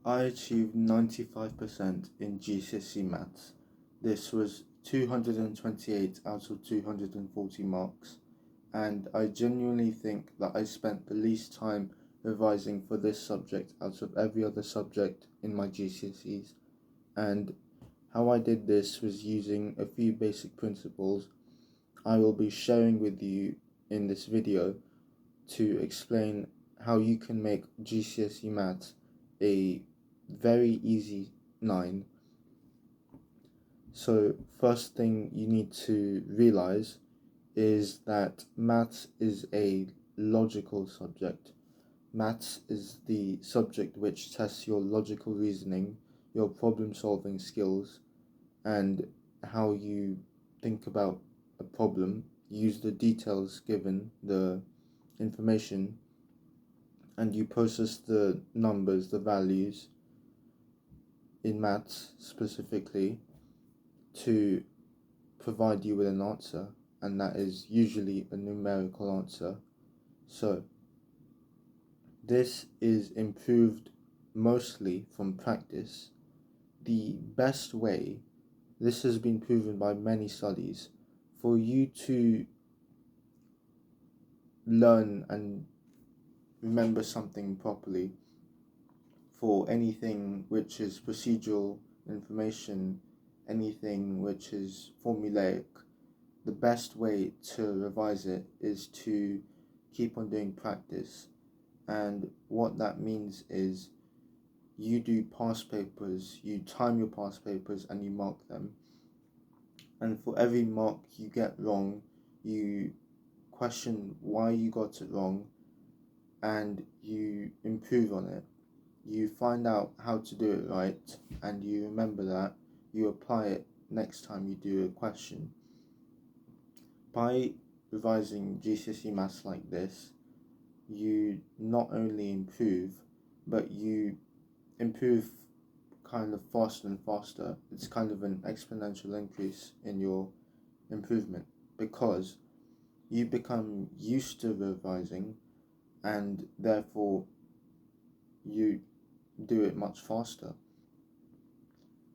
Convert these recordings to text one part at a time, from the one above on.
I achieved 95% in GCSE maths. This was 228 out of 240 marks, and I genuinely think that I spent the least time revising for this subject out of every other subject in my GCSEs. And how I did this was using a few basic principles I will be sharing with you in this video to explain how you can make GCSE maths a very easy 9. So first thing you need to realize is that maths is a logical subject. Maths is the subject which tests your logical reasoning, your problem solving skills, and how you think about a problem, use the details given, the information, and you process the numbers, the values in maths specifically to provide you with an answer, and that is usually a numerical answer. So this is improved mostly from practice. The best way, this has been proven by many studies, for you to learn and remember something properly, for anything which is procedural information, anything which is formulaic, the best way to revise it is to keep on doing practice. And what that means is you do past papers, you time your past papers and you mark them. And for every mark you get wrong, you question why you got it wrong and you improve on it. You find out how to do it right and you remember that, you apply it next time you do a question. By revising GCSE maths like this, you not only improve, but you improve kind of faster and faster. It's kind of an exponential increase in your improvement because you become used to revising and therefore you do it much faster.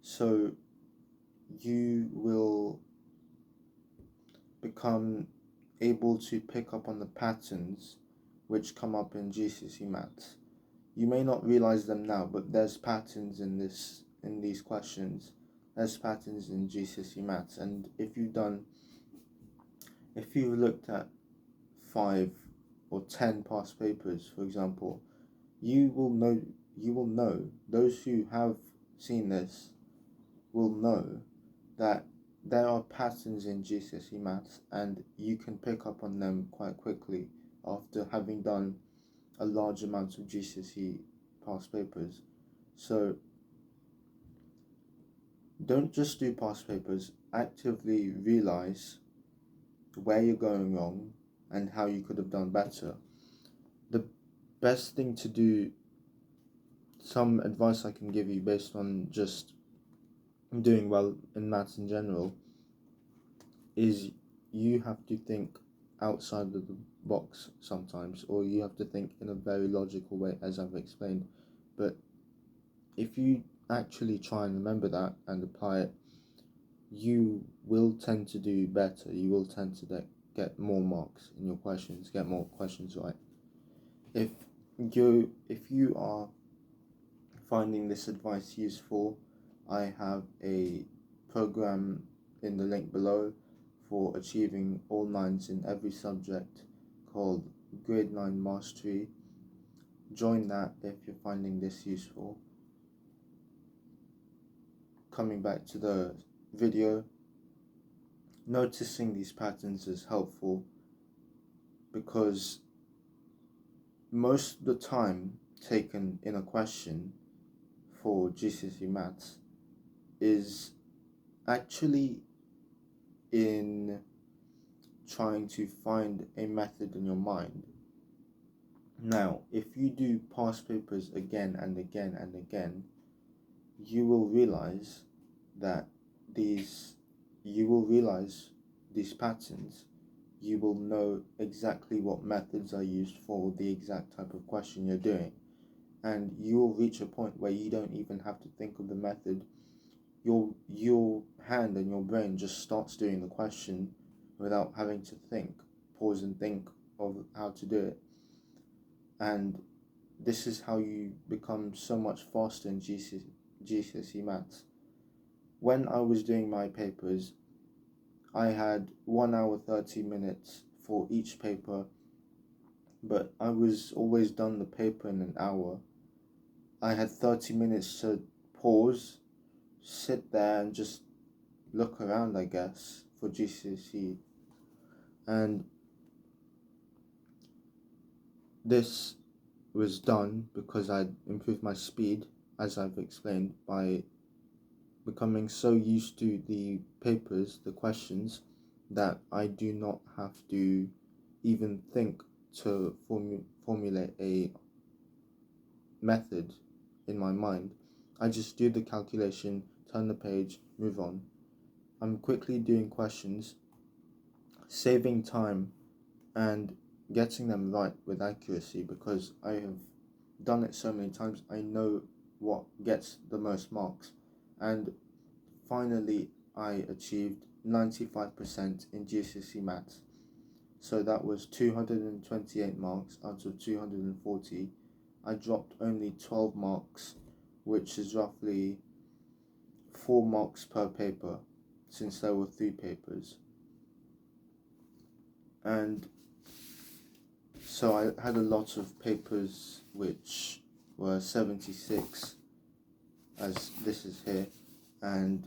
So you will become able to pick up on the patterns which come up in GCSE maths. You may not realize them now, but there's patterns in these questions. There's patterns in GCSE maths, and if you've looked at 5 or 10 past papers, for example, you will know, those who have seen this will know that there are patterns in GCSE maths and you can pick up on them quite quickly after having done a large amount of GCSE past papers. So don't just do past papers, actively realize where you're going wrong and how you could have done better. The best thing to do, some advice I can give you based on just doing well in maths in general, is you have to think outside of the box sometimes, or you have to think in a very logical way, as I've explained. But if you actually try and remember that and apply it, you will tend to do better. You will tend to get more marks in your questions, get more questions right. If you are finding this advice useful, I have a program in the link below for achieving all 9s in every subject called Grade 9 Mastery. Join that if you're finding this useful. Coming back to the video, noticing these patterns is helpful because most of the time taken in a question for GCSE maths is actually in trying to find a method in your mind. Now, if you do past papers again and again and again, you will realize these patterns. You will know exactly what methods are used for the exact type of question you're doing. and you'll reach a point where you don't even have to think of the method. Your hand and your brain just starts doing the question without having to pause and think of how to do it. And this is how you become so much faster in GCSE maths. When I was doing my papers, I had 1 hour 30 minutes for each paper, but I was always done the paper in an hour. I had 30 minutes to pause, sit there and just look around, I guess, for GCSE. And this was done because I'd improved my speed, as I've explained, by becoming so used to the papers, the questions, that I do not have to even think to formulate a method in my mind. I just do the calculation, turn the page, move on. I'm quickly doing questions, saving time and getting them right with accuracy because I have done it so many times. I know what gets the most marks. And finally, I achieved 95% in GCSE maths. So that was 228 marks out of 240. I dropped only 12 marks, which is roughly 4 marks per paper, since there were 3 papers. And so I had a lot of papers which were 76, as this is here, and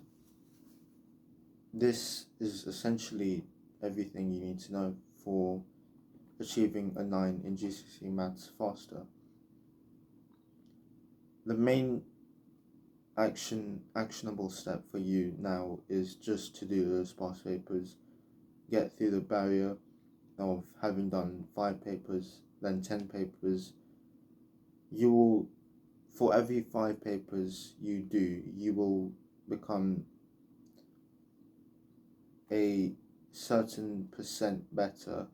this is essentially everything you need to know for achieving a 9 in GCSE maths faster. The main actionable step for you now is just to do those past papers, get through the barrier of having done 5 papers, then 10 papers. You will, for every 5 papers you do, you will become a certain percent better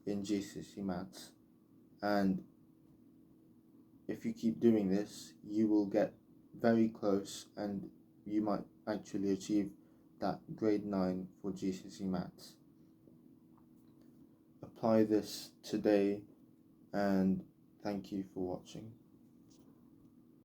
in GCSE maths, and if you keep doing this, you will get very close and you might actually achieve that grade 9 for GCSE maths. Apply this today, and thank you for watching.